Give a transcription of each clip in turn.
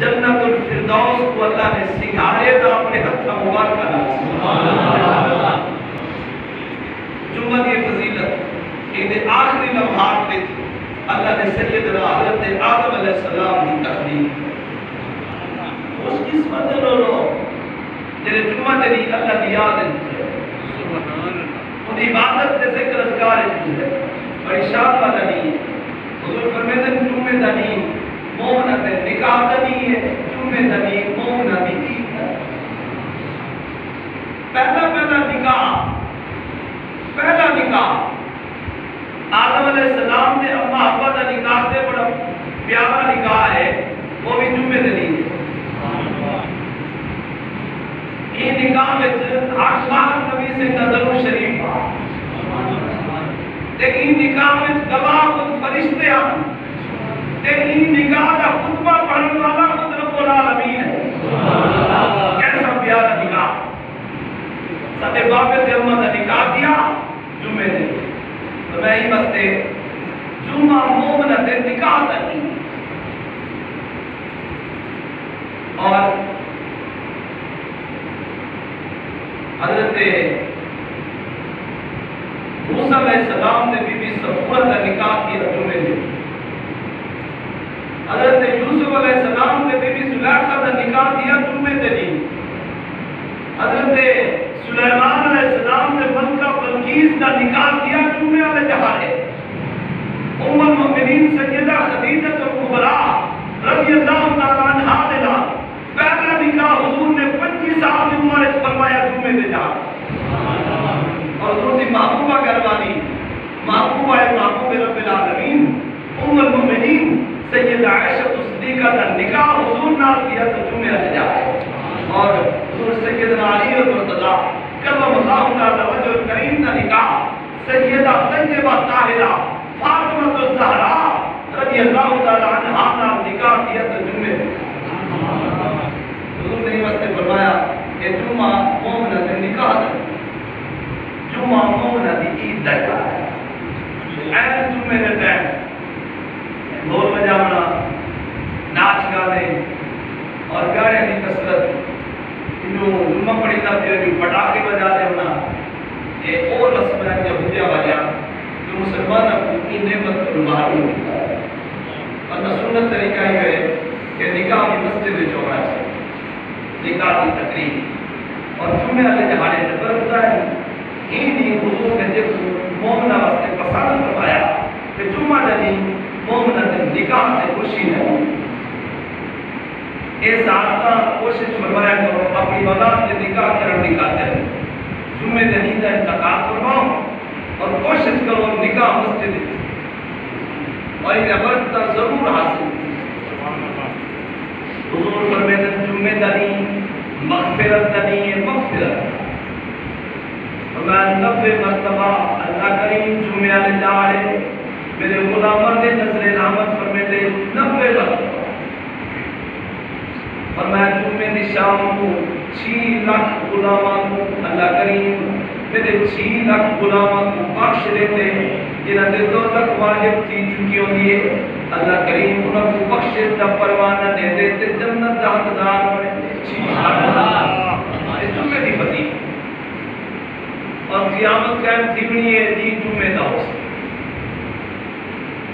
جنت الفردوس کو اللہ نے سنگھارے دا اپنے ہتھا مبارکہ نال جمعہ دی فضیلت ان آخری لمحات میں اللہ نے سیدنا حضرت آدم علیہ السلام کی تخلیق اس قسمت لولو جنہیں جمعہ دنی اللہ کی یاد ہے ان عبادت دے ذکر اذکار ہے اور اشارہ دنی ہے حضور فرمیدن جمعہ دنی مومنت نکاح دنی ہے جمعہ دنی مومنت عید ہے پہلا نکاح آدم علیہ السلام نے اما حوا کا نکاح سے بڑا پیارا نکاح ہے وہ بھی جمعہ دنی ہے یہ نکاح میں آخر نبی سے نظر و شریف لیکن نکاح میں گواہ خود فرشتے آن لیکن نکاح کا خطبہ پڑھنے والا خود رب العالمین ہے کیسا پیارا نکاح ساتھے باپے سے امہ نے نکاح کیا جمعے نے تو میں ہی بستے جمعہ مومنت نکاح تھی اور حضرت موسیٰ علیہ السلام نے بی بی صفورہ کا نکاح کیا جمعے نے حضرت یوسف علیہ السلام نے بی بی زلیخا کا نکاح کیا جمعے نے حضرت سلیمان علیہ السلام نے ملکہ بلقیس کا نکاح کیا جمعے والے جہانے ام المؤمنین سیدہ خدیجہ کبریٰ رضی اللہ تعالیٰ عنہا نے پہلا نکاح حضور نے 25 سال کی عمر فرمایا جمعے دے جا اور حضور کی محبوبہ گھروانی محبوبہ محبوب رب العالمین ام المؤمنین سیدہ عائشہ صدیقہ کا نکاح حضور نے کیا تو جمعے دے جا اور حضور سیدنا علی المرتضی کرم اللہ تعالی وجہ الکریم کا نکاح سیدہ طیبہ طاہرہ فاطمہ الزہرا رضی اللہ تعالی عنہا کا نکاح کیا تو جمعے دے حضور نے واسطے فرمایا کہ جمعہ مومنت نکاح ہے جمعہ مومنت عید کا ہے این جمعے نے ٹائم ڈھول بجانا ناچ گانے اور گانے کی کثرت جو جمعہ پڑھی تھا پھر جو پٹاخے بجا دے ہونا یہ اور رسم ہے جو ہجا بجا جو مسلمان اپنی نعمت کو محروم ہوتا ہے ورنہ سنت طریقہ یہ ہے کہ نکاح کی مسجد میں چوڑا ہے نکاح کی تقریب اور جمعے والے جہانے نظر ہوتا ہے ہی نہیں حضور نے جب مومنہ واسطے پسند فرمایا کہ جمعہ جنی مومنہ نے نکاح سے خوشی نہیں اس آتا کوشش فرمایا کرو اپنی اولاد سے نکاح کرنے دکھاتے ہیں جمعے جنی کا انتقال فرماؤ اور کوشش کرو نکاح مسجد اور انہیں برکت ضرور حاصل حضور فرمیدن جمعہ دنی مغفرت دنی مغفرت فرمائن 90 مرتبہ اللہ کریم جمعہ لے جاڑے میرے غلامہ دے نظر رحمت فرمیدے 90 مرتبہ فرمائن جمعہ دی شام کو 6 لاکھ غلامہ کو اللہ کریم میرے 6 لاکھ غلامہ کو بخش دیتے جنہاں دے 2 لاکھ واجب تھی چکی ہوئی ہے اللہ کریم انہوں کو بخشش دا پروانہ دے دیتے جنت دا حقدار بنے اس جمعے دی فضیلت اور قیامت قائم تھیونی ہے دی جمعے دا ہو سی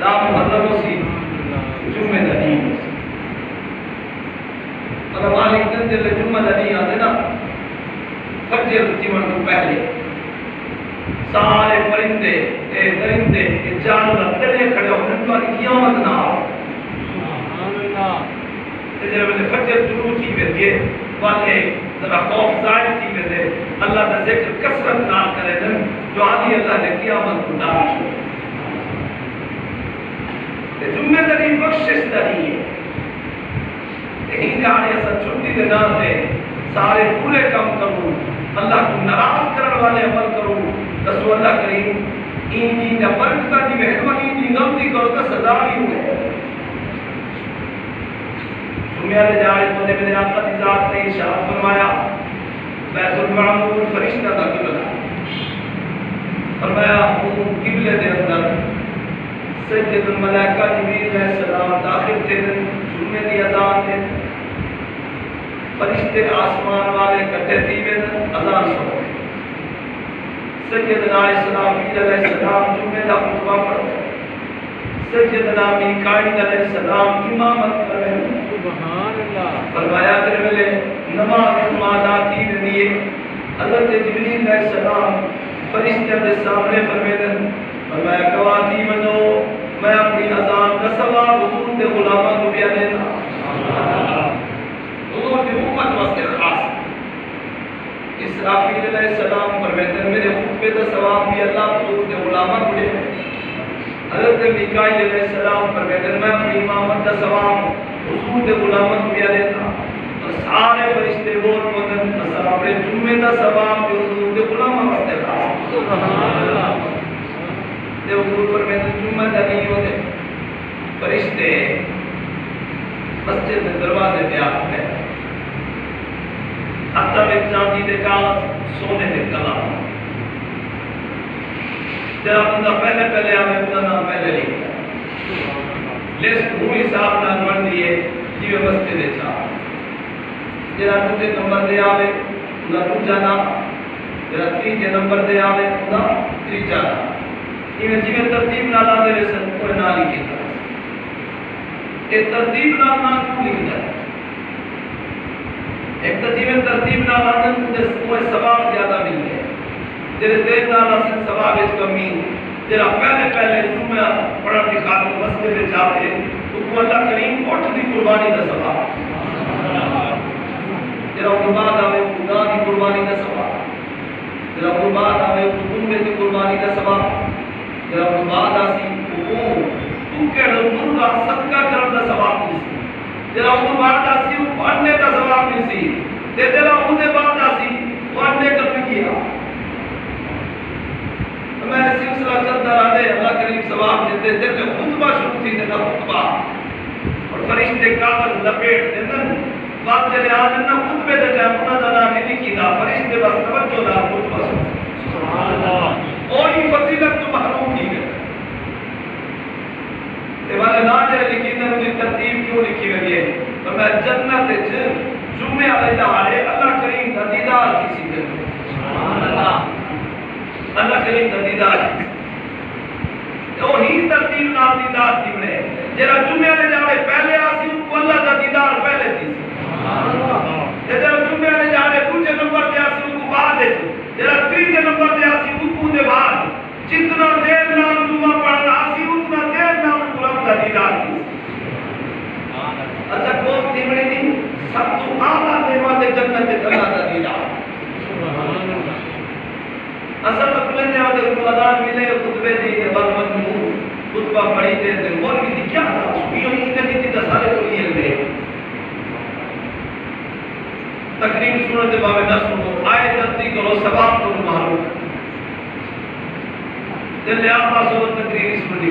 لا محرم ہو سی جمعے دا نہیں ہو سی اور مالک دن جلے جمعہ دا نہیں آتے نا فجر تیمن کو پہلے سارے پرندے درندے جانور تلے کھڑے ہونے پر قیامت نہ آؤ جب فجر شروع تھی ویسے والے ذرا خوف ظاہر تھی ویسے اللہ کا ذکر کثرت نہ کرے دن جو آدھی اللہ نے قیامت کو ڈال چھوڑے جمعہ دنی بخشش دنی ہے لیکن جانے ایسا چھٹی دے نہ دے سارے پورے کام کروں اللہ کو ناراض کرنے والے عمل کروں رسول اللہ کریم این دا برکتہ دی مہربانی دی غلطی کرو تو سزا بھی ہوئے جمعہ لے جائے تو نے میرے آقا کی ذات نے ارشاد فرمایا بیت المعمور فرشتہ دا قبلہ فرمایا قبلے دے اندر سجد الملائکہ جبریل علیہ السلام داخل تھے جمعے دی اذان نے فرشتے آسمان والے کٹھے تھی میں اذان سنو سیدنا اسرافیل علیہ السلام جمعے کا خطبہ پڑھتے سیدنا میکائیل علیہ السلام امامت کر رہے ہیں سبحان اللہ فرمایا کہ ملے نماز مادا تھی دیے حضرت جبریل علیہ السلام فرشتے کے سامنے فرمایا گواہی منو میں اپنی اذان کا ثواب حضور کے غلاموں کو بھی دینا حضور کی امت واسطے خاص اسرافیل علیہ السلام فرماتے ہیں میرے خطبے کا ثواب بھی اللہ حضور کے غلاموں کو دے حضرت میکائیل علیہ السلام فرماتے ہیں میں اپنی امامت کا ثواب حضور کے غلاموں کو بھی دینا اور سارے فرشتے بول مدن اپنے جمعے کا ثواب جو حضور کے غلاموں واسطے خاص سبحان اللہ دے حضور فرماتے ہیں جمعہ کا نہیں ہوتے فرشتے مسجد کے دروازے پہ آتے ہیں حتی میں چاندی دے کاغذ سونے دے کلام جرا بندہ پہلے آئے اپنا نام پہلے لکھتا لسٹ پوری صاحب نہ بن دیئے جیوے مسجد دے چاہ جرا دوسرے نمبر دے آئے انہا دوسرا نام جرا تیجے نمبر دے آئے انہا تیجا نام جیوے ترتیب نہ لا دے ویسے کوئی نہ لکھی تھا ایک ترتیب نہ کیوں لکھتا ہے ایک ترتیب نہ لاندن کوئی ثواب زیادہ ملتے ہیں جنہیں دیر نہ لاسن ثواب اس کمی جنہیں پہلے جمعہ پڑھن کی خاطر مسجد میں جاتے تو وہ اللہ کریم اٹھ دی قربانی کا ثواب جنہیں ان بعد آئے خدا کی قربانی کا ثواب جنہیں ان بعد آئے خدومے کی قربانی کا ثواب جنہیں ان بعد آسی تو کہڑا مرگا صدقہ کرن کا ثواب ملسی جنہیں ان بعد آسی پڑھنے کا ثواب ملسی جنہیں ان بعد آسی پڑھنے کا بھی کیا میں سلسلہ چلتا رہا دے اللہ کریم ثواب دیتے جب خطبہ شروع تھی دینا خطبہ اور فرشتے کاغذ لپیٹ دینا بات جلے آنے خطبے دے ٹائم انہا جانا نہیں لکھی دا فرشتے بس توجہ دا خطبہ سبحان اللہ اوہی فضیلت تو محروم کی گئے تے والے نا جلے لکھی دا مجھے ترتیب کیوں لکھی گئی ہے تو میں جنت جمعے علیہ جہارے اللہ کریم دا دیدار کسی دے سبحان اللہ اللہ کریم کا دیدار وہی ترتیب نام دیدار تھی بنے جرا جمعہ لے جانے پہلے آسی ان کو اللہ کا دیدار پہلے تھی جرا جمعہ لے جانے دوسرے نمبر دے آسی ان کو بعد ہے جرا تیسرے نمبر دے آسی ان کو دے بعد جتنا دیر نام جمعہ پڑھنا آسی اتنا دیر نام قرآن کا دیدار تھی اچھا کون تھی بنے نہیں سب تو آلہ نعمت جنت اللہ کا دیدار اصل اپنے نے آدھے کو اذان ملے خطبے دی کہ بل مجموع خطبہ پڑھی دے دے مولوی دی کیا تھا سبیوں ہی نے دی سارے کو لیے لے تقریر سنتے باوے نہ سنو آئے جلدی کرو ثواب کو معلوم دل آپ سو تقریر سننی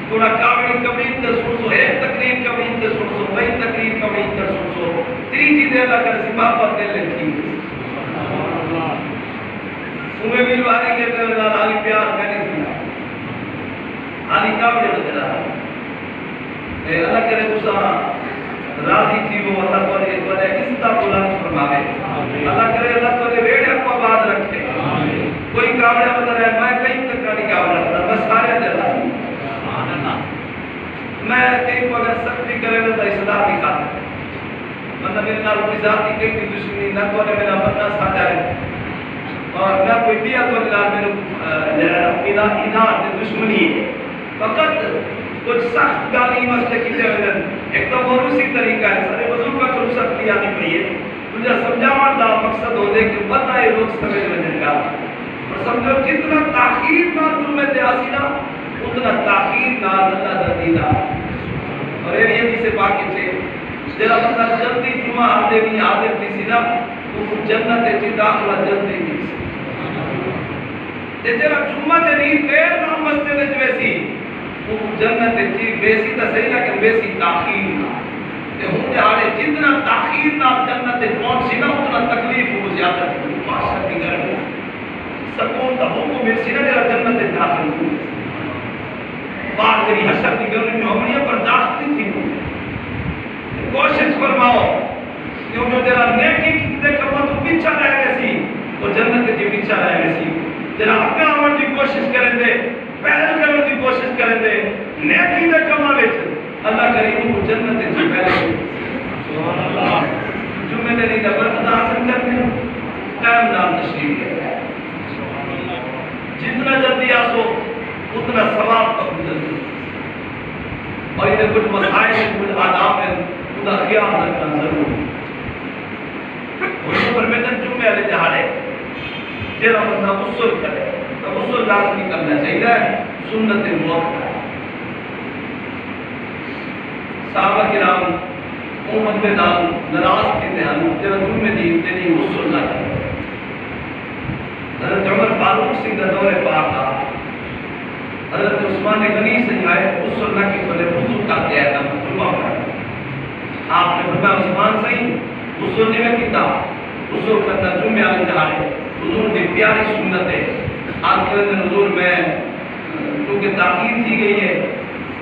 تھوڑا کاوڑی کمین تے سن سو ایک تقریر کمین تے سن سو بئی تقریر کمین تے سن سو تیجی دے اللہ کر سباب پر دل لکھی تمہیں بھی بارے کے اندر آلی پیار کرنے دیا آلی کام جب دلا اللہ کرے دوسرا راضی تھی وہ اللہ کو عزتہ بلند فرماوے اللہ کرے اللہ کو ویڑے کو آباد رکھے کوئی کامڑے بتا رہے میں کہیں تک کا نہیں کامڑا کرتا میں سارے دے راضی میں کہیں کو اگر سختی کرے تو اصلاح نہیں کھاتا مطلب میرے نال کوئی ذاتی کہیں کی دشمنی نہ کونے میرا بننا ساتھ ہے اور نہ کوئی دیا تو اللہ میرا انات دشمنی ہے فقط کچھ سخت گالی مسئلے کی جائے ایک تو بروسی طریقہ ہے سارے بزرگ کا کچھ سختی آنی پڑی ہے تجھے سمجھاوان دا مقصد ہو دے کہ بتائے لوگ سمجھ میں جن گا اور سمجھو جتنا تاخیر نہ جمعے دے آسی نا اتنا تاخیر نہ اللہ دا دیدہ اور یہ حدیث سے باقی چھے جرا بندہ جلدی جمعہ آدھے نہیں آدھے تیسی نا وہ جنت چی داخلہ جلدی نہیں جرا جمعہ دے نہیں دیر نام مسجد جویسی وہ جنت چی بیسی تا صحیح لیکن بیسی تاخیر نہ کہ ہوں دے آڑے جتنا تاخیر نہ جنت پہنچ سی نا اتنا تکلیف ہو زیادہ تھی معاشرت کی گرمی سکون تا ہوں کو مرسی نا جرا جنت داخل ہو بات کری حشر کی گرمی میں ہمیں برداشت نہیں تھی کوشش فرماؤ تیرا نیکی دے کما تو پیچھا رہ گئے سی وہ جنت کے پیچھا رہ گئے سی تیرا آگے آنے کی کوشش کریں دے پہل کرنے کی کوشش کریں دے نیکی دے کما وچ اللہ کریم کو جنت کے پہلے سبحان اللہ جمعے دے نہیں برکت حاصل کرنے قائم نام تشریف ہے جتنا جلدی آسو اتنا ثواب کا جلدی اور یہ کچھ مسائل کچھ آداب ہیں ان کا خیال رکھنا ضرور اس پر میں جمعے والے دہاڑے جہاں بندہ غسل کرے تو غسل لازمی کرنا چاہیے سنت موت صحابہ کرام امت میں نام ناراض کے دھیان جب جمعے دی تیری غسل نہ کرے حضرت عمر فاروق سنگھ کا دور پاک تھا حضرت عثمان غنی سے آئے غسل نہ کی بولے وضو کرتے ہیں تب جمعہ پڑھا آپ نے فرمایا عثمان صحیح غسل نہیں کیتا غسل کرنا جمعے والے دہاڑے حضور کی پیاری سنت ہے آج کے دن حضور میں کیونکہ تاکید کی گئی ہے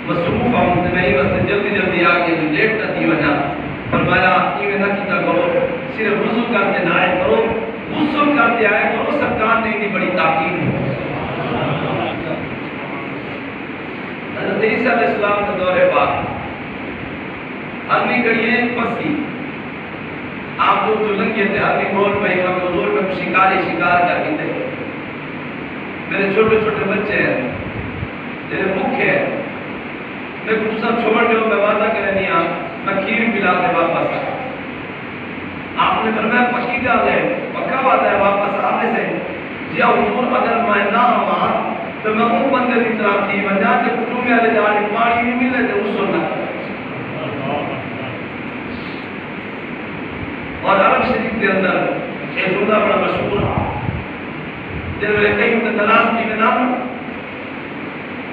مصروف ہوں تو میں بس جلدی جلدی آ کے لیٹ نہ تھی وجہ فرمایا یہ نہ کیتا کرو صرف وضو کرتے نہ آئے کرو غسل کرتے آئے کرو سرکار نے اتنی بڑی تاکید ہے حضرت عیسیٰ علیہ السلام کا دور پاک آدمی کڑیے پسی آپ جو لنگے تھے آدمی بول پہ ایک حضور میں شکار کر کے تھے میرے چھوٹے چھوٹے بچے ہیں تیرے بھوکے ہیں میں کچھ سب چھوڑ جو میں وعدہ کرے نہیں میں کھیر پلا کے واپس آپ نے فرمایا پکی گل ہے پکا وعدہ ہے واپس آنے سے جی حضور اگر میں نہ آواں تو میں وہ بندے کی طرح تھی میں جا کے کچھ میں لے جانے پانی نہیں ملے تو اس نہ اور عرب شریف کے اندر ایک جملہ بڑا مشہور ہے جن میں کہیں تو ناراض کی میں نام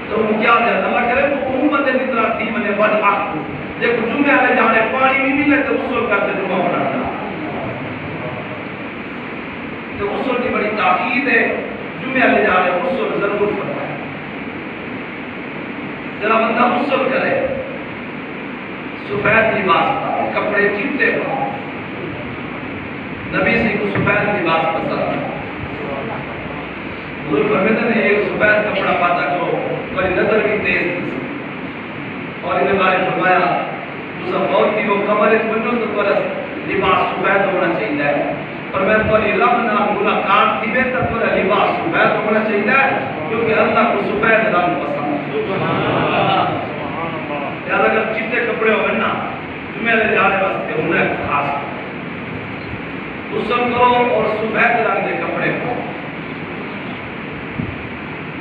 تو وہ کیا ہے اللہ کرے تو وہ بندے کی طرح تھی میں بد حق جب جمعے والے جانے پانی نہیں ملے تو غسل کرتے جمعہ پڑھنا تو غسل کی بڑی تاکید ہے جمعے والے جانے غسل ضرور فرمائے جب بندہ غسل کرے سفید لباس پائے کپڑے چیٹے پائے نبی سے کو سفید لباس پسند حضور فرماتے ہیں ایک سفید کپڑا پاتا کرو تمہاری نظر بھی تیز تھی اور انہیں بارے فرمایا دوسرا بہت کی وہ کمرے بنو تو تمہارا لباس سفید ہونا چاہیے اور میں تمہاری رب نہ ملاقات تھی میں تب تمہارا لباس سفید ہونا چاہیے کیونکہ اللہ کو سفید رنگ پسند یاد اگر چٹے کپڑے ہو نا تمہیں لے جانے واسطے انہیں خاص غسل کرو اور سفید رنگ کے کپڑے پہنو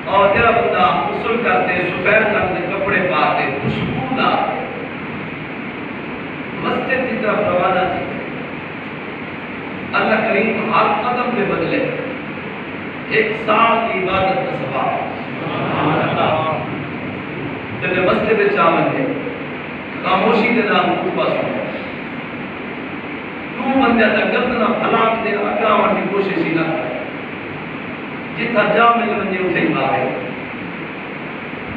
اور تیرا بندہ غسل کرتے سفید رنگ کے کپڑے پاتے خوشبودار مسجد کی طرف روانہ تھی اللہ کریم ہر قدم کے بدلے ایک سال کی عبادت کا ثواب تیرے مسجد چاول ہے خاموشی کے نام خوبا سنو تو بندہ تک گردنا پھلاک دے اکرامت کی کوشش ہی نہ کرے جتنا جا مل بندے اٹھے ہی بارے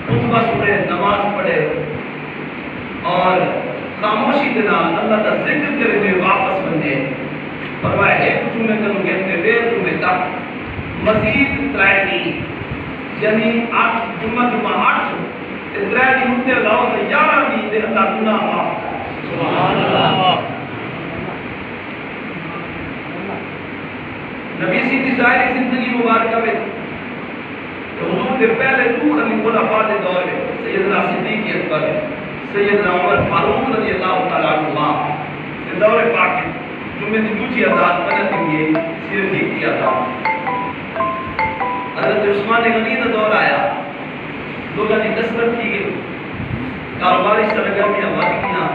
خطبہ سنے نماز پڑھے اور خاموشی کے نام اللہ کا ذکر کرے ہوئے واپس بندے فرمایا ہے کچھ میں کروں گے اپنے بیر تمہیں تک مزید ترائنی یعنی 8 جمعہ 8 ترائنی ہوتے لاؤ تو 11 بھی دے اللہ گناہ معاف کرے سبحان اللہ نبی سیدھی ظاہری زندگی مبارکہ میں حضور کے پہلے دو خلفاء کے دور میں سیدنا صدیق اکبر سیدنا عمر فاروق رضی اللہ تعالیٰ عنہ کے دور پاک جمعے کی دوسری آزاد بنت کے لیے صرف ہی کیا تھا حضرت عثمان غنی کا دور آیا لوگوں نے کثرت کی گئی کاروباری سرگرمیاں وادیاں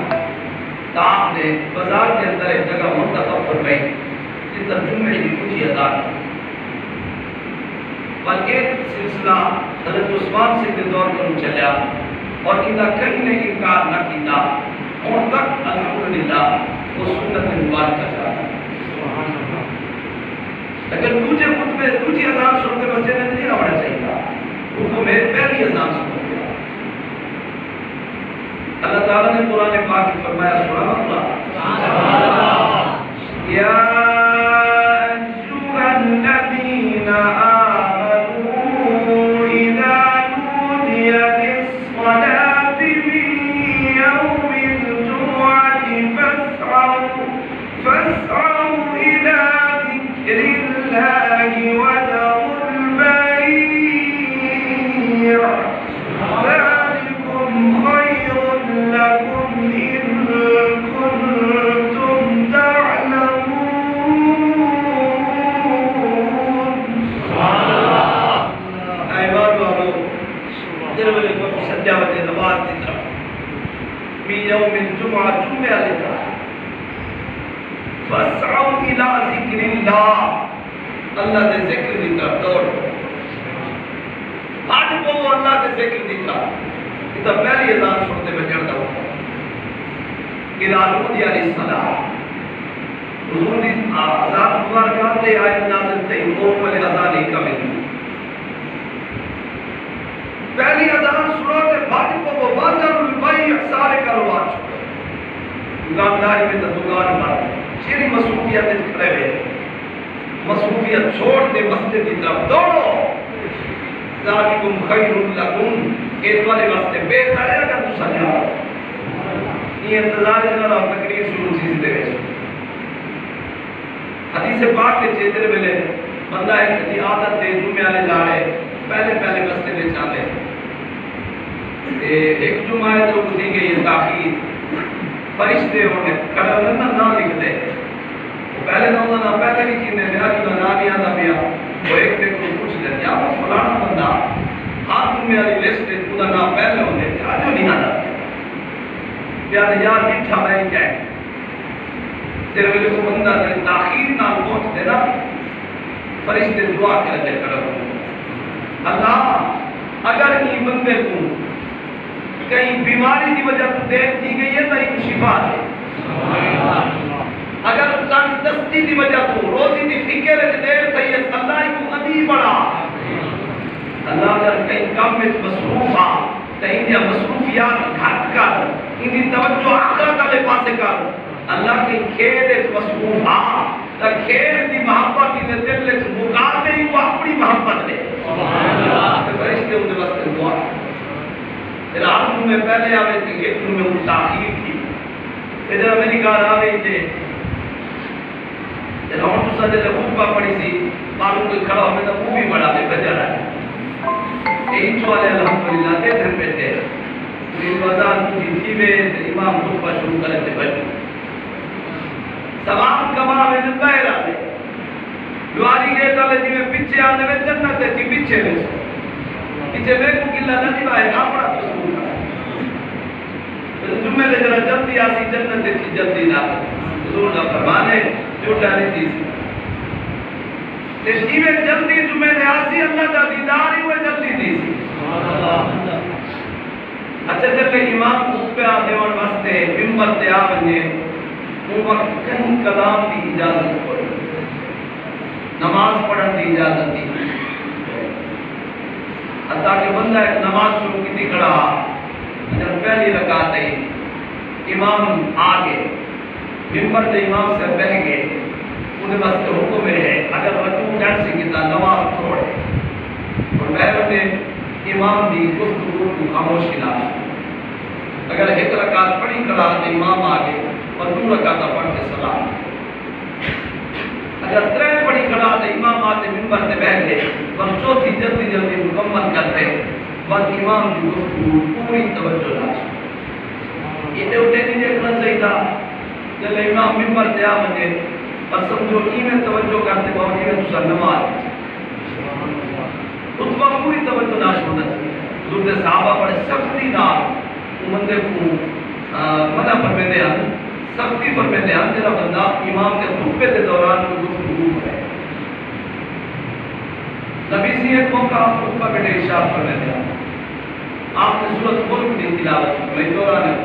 آپ نے بازار کے اندر ایک جگہ منتخب فرمائی جس ترجمے کی کچھ آزاد بلکہ سلسلہ حضرت عثمان سے کے دور پر چلیا اور انہا کہیں نے انکار نہ کیتا اور تک الحمدللہ وہ سنت مبارکہ چاہتا لیکن دوجے خطبے دوجی اذان سنتے مسجد میں نہیں آنا چاہیے وہ میرے پہلی اذان سنتے اللہ تعالیٰ نے قرآن پاک میں فرمایا سبحان اللہ فاسعوا إلى ذكر الله وذروا البيع ذلكم خير لكم إن كنتم تعلمون. ایمان والو دل والے کو سجاوت نماز کی طرف فی یوم الجمعہ جمعہ لکھا فاسعوا الى ذکر اللہ اللہ کے ذکر کی طرف دوڑ آج کو اللہ کے ذکر کی طرف ادھر پہلی اذان سنتے میں جڑتا ہوں الى نودی علیہ السلام حضور نے اذان مبارکات دے آیت نازل تھی قوم والے اذان ہی کمل پہلی اذان سنو تے بعد کو وہ بازار البیع سارے کاروبار چھوڑے دکانداری میں تو دکان پر چیری مصروفیت کھڑے ہوئے مصروفیت چھوڑ دے مسجد کی طرف دوڑو ذالکم خیر لکم یہ تمہارے واسطے بہتر ہے اگر تو سجا یہ انتظار جنرا تقریر شروع چیز دے رہے حدیث پاک کے چیتر ملے بندہ ایک دی عادت دے جمعہ لے جا رہے پہلے مسجد میں چاہتے ایک جمعہ ہے جو کسی کے یہ تاخیر فرشتے ہونے کڑا نام لکھ دے پہلے نام نہ پہلے لکھی دے میرا جو نام یاد آ گیا وہ ایک نے کو پوچھ لے یا وہ فلانا بندہ ہاتھ جمعہ والی لسٹ ہے خدا نام پہلے ہونے آج نہیں آتا پیار یار میٹھا میں کیا ہے تیرے ویلے کو بندہ تاخیر نام پہنچ دے نا فرشتے دعا کرتے کڑا اللہ اگر یہ بندے کو کہیں بیماری کی وجہ سے دیر کی گئی ہے تو ایک شفا دے اگر تنگ دستی کی وجہ تو روزی کی فکر ہے دیر تو یہ اللہ کو عدی بڑھا اللہ اگر کہیں کم میں مصروف آ تو انہیں مصروفیات گھٹ کر انہیں توجہ آخرت والے پاسے کر اللہ کے کھیل مصروف آ تو کھیل دی محبت کی دل میں مقابلے ہی وہ اپنی محبت لے فرشتے ان کے واسطے دعا رات میں پہلے آوے تھے ایک میں وہ تاخیر کی ادھر امریکہ آوے تھے جنہوں تو سجے لے خطبہ پڑی سی معلوم کوئی کھڑا ہوئے تو وہ بھی بڑا دے بجا رہا ہے یہی چوالے الحمدللہ دے دھر پہ تھے میری وزان کی تھی میں امام خطبہ شروع کرے تھے بجے سواب کما میں باہر آتے لواری گیٹ والے جی میں پیچھے آنے میں جنت ہے جی پیچھے میں پیچھے میں کو گلہ نہ دی باہر آپڑا تو سکون ہے جمعے لے جرا جلدی آسی جنت ہے جلدی نہ حضور نہ فرمانے جو ڈالی تھی جی میں جلدی جمعے لے آسی اللہ دا دیدار ہی وہ جلدی تھی اچھا جب امام خطبہ دیوان واسطے ممبر تے آ بنجے وہ وقت کہیں کلام دی اجازت پڑی نماز پڑھن دی اجازت دی حتیٰ کہ بندہ ایک نماز شروع کی تھی کھڑا جب پہلی رکعت ہے امام آگے ممبر تے امام سے بہ گئے انہیں واسطے حکم ہے اگر رکوع کر سے کتا نماز چھوڑے اور بہروں نے امام دی گفتگو کو خاموش کلا اگر ایک رکعت پڑھی کھڑا تو امام آگے اور دو رکعت پڑھ کے سلام اگر ترے پڑھی کھڑا تو امام آتے ممبر تے بیٹھ گئے اور چوتھی جلدی جلدی مکمل کرتے بس امام کی گفتگو پوری توجہ لا یہ اٹھے نہیں دیکھنا چاہیے تھا جب امام ممبر تے آ بجے اور سمجھو میں توجہ کرتے بہت میں دوسرا نماز خطبہ پوری توجہ ناش ہونا چاہیے حضور نے صحابہ بڑے سختی نال بندے کو منع فرماتے ہیں سختی فرماتے ہیں جڑا بندہ امام کے خطبے کے دوران کوئی گفتگو کرے نبی سی ایک موقع خطبہ کے ارشاد فرماتے ہیں آپ نے سورۃ ملک کی تلاوت فرمائی دوران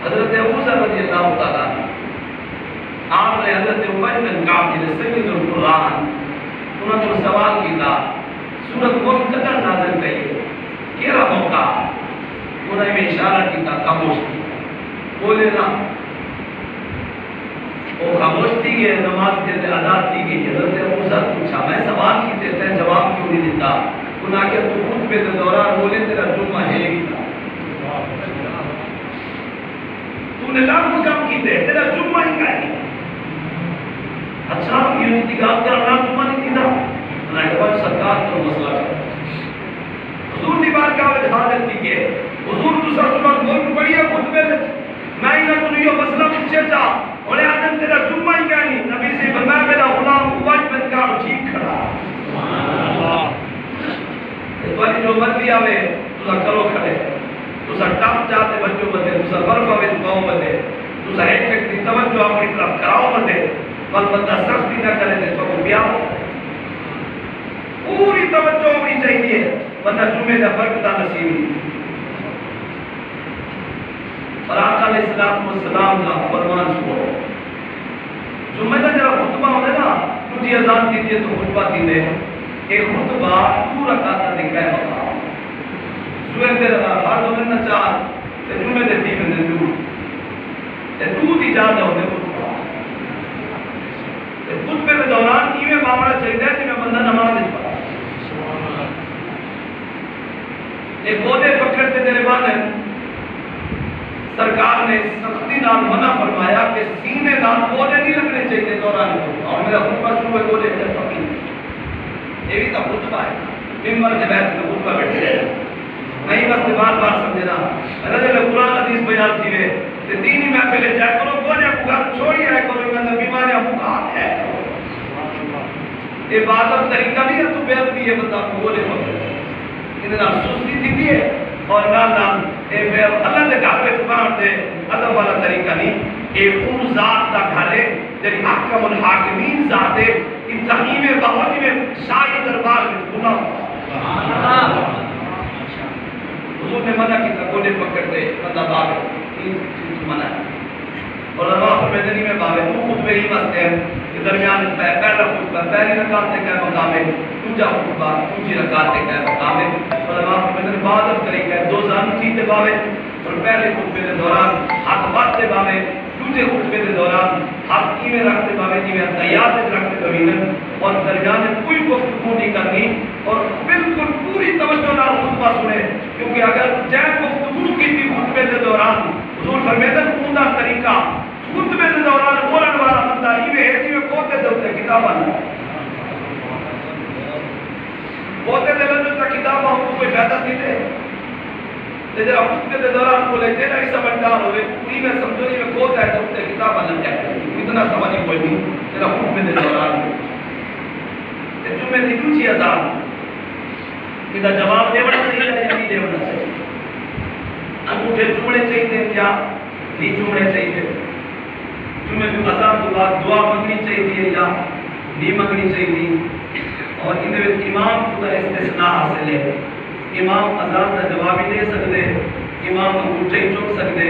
حضرت ابو ذر رضی اللہ تعالیٰ آپ نے حضرت ابی بن کعب جی سید القرآن انہوں نے سوال کیا سورۃ ملک قدر نازل کئی کیرا موقع انہوں نے اشارہ کیا خاموش کی بولے نا وہ خاموش تھی ہے نماز کے لئے ادا کی گئی حضرت ابو ذر پوچھا میں سوال کی تھے جواب کیوں نہیں دیتا انہوں نے کہا تو خطبے کے دوران بولے تیرا جمعہ ہے ہی تھا تو نے لاکھ کام کیتے تیرا جمعہ ہی کا ہے اچھا یہ انتقام کرنا جمعہ نہیں تھی نا رہبر سرکار کا مسئلہ ہے حضور دی بارگاہ وچ حاضر تھی کہ حضور تو سب بول پڑھیا خطبے میں نہ تو یہ مسئلہ پوچھے تھا اور آدم تیرا جمعہ ہی کا نہیں نبی سے فرمایا میرا غلام عبید بن کا ٹھیک کھڑا سبحان اللہ تو جو مرضی آوے تو کرو کھڑے تو سر ٹاپ جاتے بچوں بندے تو سر برف آوے تو بندے تو سر ایک ایک دی توجہ اپنی طرف کراؤ بندے بل بندہ سختی نہ کرے دے تو بیاہ پوری توجہ ہونی چاہیے بندہ جمعے کا برکتہ نصیب نہیں اور آقا علیہ السلام کا فرمان سنو جمعہ کا جب خطبہ ہوتا ہے نا تجھے اذان کیجئے تو خطبہ دینے ایک خطبہ تو رکھاتا دکھائے بقا سوئے تیرے ہر دو دن چار تے جمعے دے تھی میں دن تو دی جا جاؤ دے خطبہ خطبے کے دوران ایویں معاملہ چاہیے کہ میں بندہ نماز نہیں پڑھا ایک بودے پکڑتے تیرے بعد ہے سرکار نے سختی نام منع فرمایا کہ سینے نام بودے نہیں لگنے چاہیے دوران اور میرا خطبہ شروع ہے بودے اندر پکی یہ بھی تو خطبہ ہے ممبر کے بیٹھ کے خطبہ بیٹھے رہے نہیں بس بار بار سمجھنا رجل قرآن حدیث بیان کی ہے کہ دینی محفلیں جائے کرو بودے کو گھر چھوڑی آئے کرو اندر بیماریاں مقام ہے یہ بات اب طریقہ نہیں ہے تو بیعت بھی ہے بتا کو بودے پکڑے اتنا سستی تھی بھی ہے اور نام اللہ دے گھر پہ قرآن دے ادب والا طریقہ نہیں اے اون ذات دا گھر ہے جی حکم الحاکمین ذات ہے انتہی میں بہت میں شاہی دربار میں گناہ حضور نے منع کی تھا گوڑے پکڑتے بندہ باغ منع اور اللہ فرمیدنی میں باغ تو خطبے ہی مستے ہیں کہ درمیان پہلا خطبہ پہلی رکعت سے کیا مقام ہے دوسرا خطبہ دوسری رکعت سے کیا مقام ہے اور اللہ فرمیدنی بعد اب طریقہ ہے دو زان چیتے باوے اور پہلے خطبے کے دوران ہاتھ باتتے باوے دوسرے خطبے کے دوران ہاتھ کی میں رکھتے باوے جی میں تیار رکھتے کبھی اور درمیان میں کوئی گفتگو نہیں کرنی اور بالکل پوری توجہ نال خطبہ سنے کیونکہ اگر جائے گفتگو کی تھی خطبے کے دوران حضور فرمیدن اوندا طریقہ خطبے کے دوران بولن والا بندہ ایویں ہے جی میں کوتے دے اوتے کتاب آنا کوتے دے لندن کتاب آن کوئی فائدہ نہیں دے جب خطبے کے دوران بولے تیرا ہی سمجھدار ہوئے پوری میں سمجھو نہیں میں کوتا ہے تو کتاب آنا چاہتے ہیں اتنا سمجھ کوئی نہیں تیرا خطبے کے دوران جمعے دی دوسری اذان کہ جواب دے بڑا صحیح ہے نہیں دے بڑا صحیح انگوٹھے چومڑے چاہیے یا نہیں چومڑے چاہیے جمعے کی اذان تو بعد دعا مانگنی چاہیے یا نہیں مانگنی چاہیے اور ان میں امام خدا استثناء حاصل ہے امام اذان کا جواب ہی دے سکتے امام انگوٹھے چوم سکتے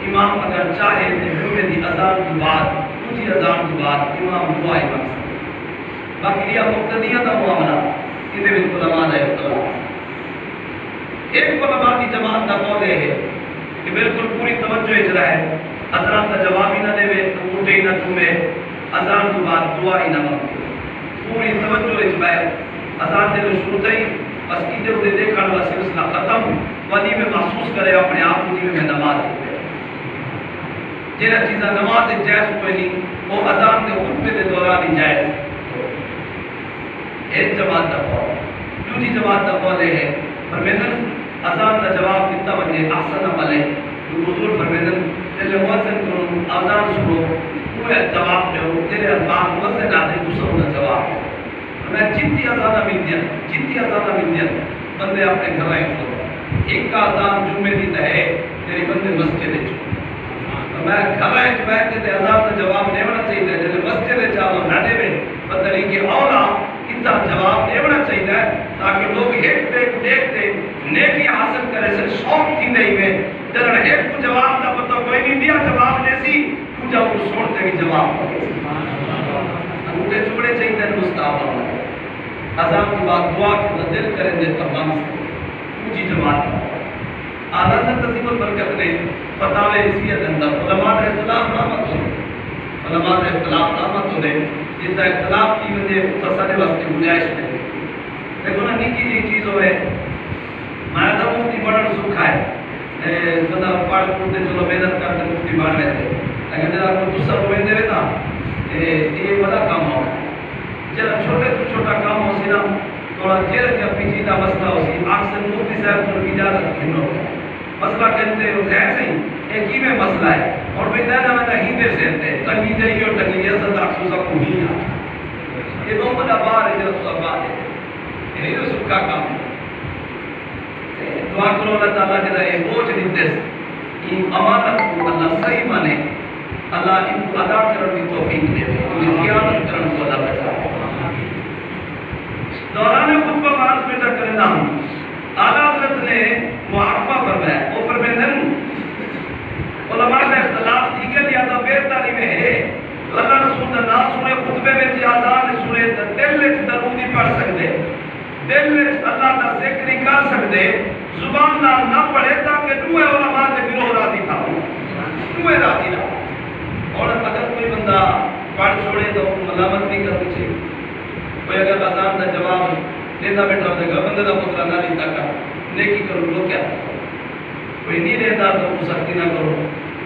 امام اگر چاہے تو جمعے کی اذان کے بعد دوسری اذان کے بعد امام دعا ہی مانگ سکتے باقی یہ مقتدیہ کا معاملہ ان میں علماء کا اختلاف ایک علماء کی جماعت کا قول ہے کہ بالکل پوری توجہ اجرا ہے اذان کا جواب ہی نہ دے انگوٹھے ہی نہ چومے اذان کے بعد دعا ہی نہ مانگے پوری توجہ اجرا ہے اذان دے شروع تھی بس ادھر ادھر دیکھنے والا سلسلہ ختم ودی میں محسوس کرے اپنے آپ کو میں نماز پڑھے جہاں چیزاں نماز جائز کوئی نہیں وہ اذان کے خطبے کے دوران ہی جائز ایک جماعت کا قول دوسری جماعت کا قول ہے فرمیدن اذان کا جواب کتنا بجے احسن عمل ہے حضور فرمیدن جلے مؤذن کرو اذان سنو کوئی جواب دو تیرے الفاظ مؤذن آتے دوسروں کا جواب میں جتنی اذانہ مل دیا بندے اپنے گھر آئے کھولو ایک کا اذان جمعے دی ہے تیری بندے مسجد میں گھر آئے بیٹھتے تھے اذان کا جواب دینا چاہیے جلے مسجد چاہو نہ دے پتہ نہیں کہ اولا اتنا جواب دینا چاہیے تاکہ لوگ ایک دیکھ دیکھتے نیکی حاصل کرے سے شوق تھی نہیں میں جنہاں ایک کو جواب دا پتہ کوئی نہیں دیا جواب جیسی تو جاؤ کو سوڑتے بھی جواب انگوٹھے چوڑے چاہیے مستعب اذان کی بات دعا کی دل کریں دے تمام پوچھی جماعت آدھا سے تصیب البرکت نے فتاوے عیسیت اندر علماء نے اختلاف رحمت ہو دے جس کا اختلاف کی وجہ تصادے واسطے گنجائش نہیں دیکھو نا نکی جی چیز ہوئے میں تو مفتی بڑھن سکھا ہے بندہ پڑھ پڑھتے چلو محنت کرتے مفتی بڑھ رہے لیکن جرا کو دوسرا روے دے نا یہ بڑا کام ہو جرا چھوٹے تو چھوٹا کام ہو سی نا تھوڑا جیل کے پیچیدہ مسئلہ ہو سی اکثر مفتی صاحب کو اجازت کھنو مسئلہ کہتے ہو ایسے ہی ایک ہی میں مسئلہ ہے اور بھئی دینا میں نہیں دے سکتے تنگی جائیے اور تنگی جیسا تاکسوسا کو ہی یہ دو مدہ بار ہے جرا تو بات ہے یہ نہیں تو سب کا کام ہے دعا کرو اللہ تعالیٰ جرا یہ بوجھ دیتے یہ امانت کو اللہ صحیح مانے اللہ ان کو ادا کرنے کی توفیق دے یہ قیامت کرنے کو اللہ بچا دوران خطبہ بارس میں ٹکر نام اعلیٰ حضرت نے معاقبہ فرمایا وہ فرمیدن علماء نے اختلاف کی کہ لیا تو بہتری میں ہے اللہ رسول نے نام سنے خطبے میں جیازان سنے دل لچ درودی پڑھ سکتے دل لچ اللہ کا ذکری کر سکتے زبان نہ پڑھے تاکہ دوئے علماء نے گروہ راضی تھا دوئے راضی نہ اور اگر کوئی بندہ پڑھ چھوڑے تو ملامت نہیں کرنی چاہیے کوئی اگر آزان کا جواب لیتا بیٹھا ہوتا ہے بندے کا پترہ نہ لیتا کا نیکی کرو لو کیا کوئی نہیں لیتا تو وہ سختی نہ کرو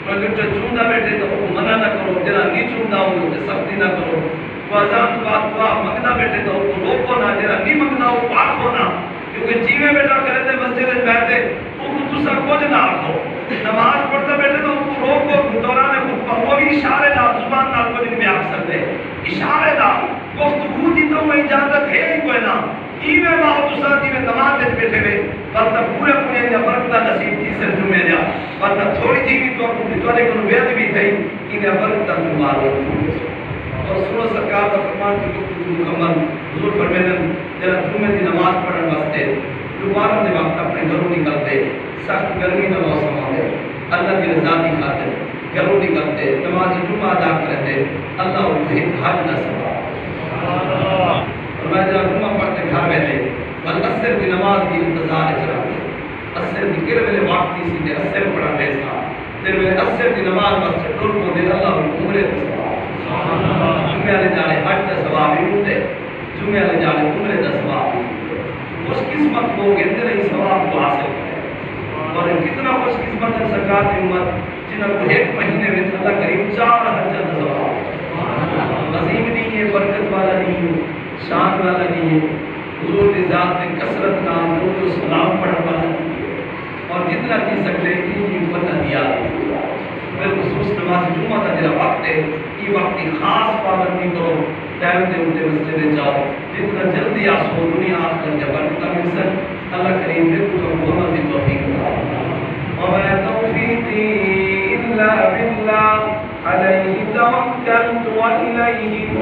کوئی اگر چوندہ بیٹھے تو وہ منع نہ کرو جنا نہیں چوندہ ہوں تو سختی نہ کرو وہ آزان تو بات دعا مگنا بیٹھے تو وہ روکو نہ جنا نہیں مگنا وہ پاک ہونا کیونکہ جیوے بیٹھا کرے تھے مسجد میں بیٹھے وہ دوسرا کچھ نہ آکھو نماز پڑھتا بیٹھے تو ان کو روکو دوران خطبہ وہ بھی اشارے نال زبان نال کچھ نہیں بیان سکتے اشارے نال گفتگو دی تو کوئی اجازت ہے ہی کوئی نہ ایویں باہو دوسرا جیویں نماز دے بیٹھے ہوئے ورنہ پورے پورے یا برکتہ نصیب تھی سر جمعے جا ورنہ تھوڑی جیوی تو نے کو بیعت بھی تھی انہیں برکتہ جمعہ ہو اور سورہ سرکار کا فرمان کی گفتگو مکمل حضور فرمیدن جرا جمعے دی نماز پڑھن واسطے دوبارہ دے وقت اپنے گھروں نکلتے سخت گرمی کا موسم آتے اللہ کی رضا دی خاطر گھروں نکلتے نماز جمعہ ادا کرتے اللہ ان کو ایک حج نہ سوا اور میں جرا جمعہ پڑھتے گھر بیٹھے بل اثر کی نماز کی انتظار چلاتے اثر کی گر میرے وقت کی سیدھے اثر پڑھا پیسا پھر میرے اثر کی نماز واسطے ٹول کو دے اللہ ان کو عمرے کا ثواب جمعہ لے جانے حج کا ثواب ہی ہوتے جمعہ لے جانے عمرے کا ثواب خوش قسمت لوگ اتنے ہی ثواب کو حاصل کریں اور کتنا خوش قسمت ہے سرکار کی امت جنہوں کو ایک مہینے میں اللہ کریم 4 حج کا ثواب عظیم نہیں ہے برکت والا نہیں ہے شان والا نہیں ہے حضور کی ذات نے کثرت نام درود و سلام پڑھنے والا نہیں ہے اور جتنا چیز سکتے ان کی امت نے دیا بالخصوص نماز جمعہ کا جرا وقت ہے یہ وقت کی خاص پابندی کرو ٹائم دے اٹھے مسجد میں جاؤ جتنا جلدی آسو دنیا آخر جب برکتہ مل سک اللہ کریم نے تو محمد کی توفیق وما توفیقی الا باللہ علیہ توکلت و الیہ انیب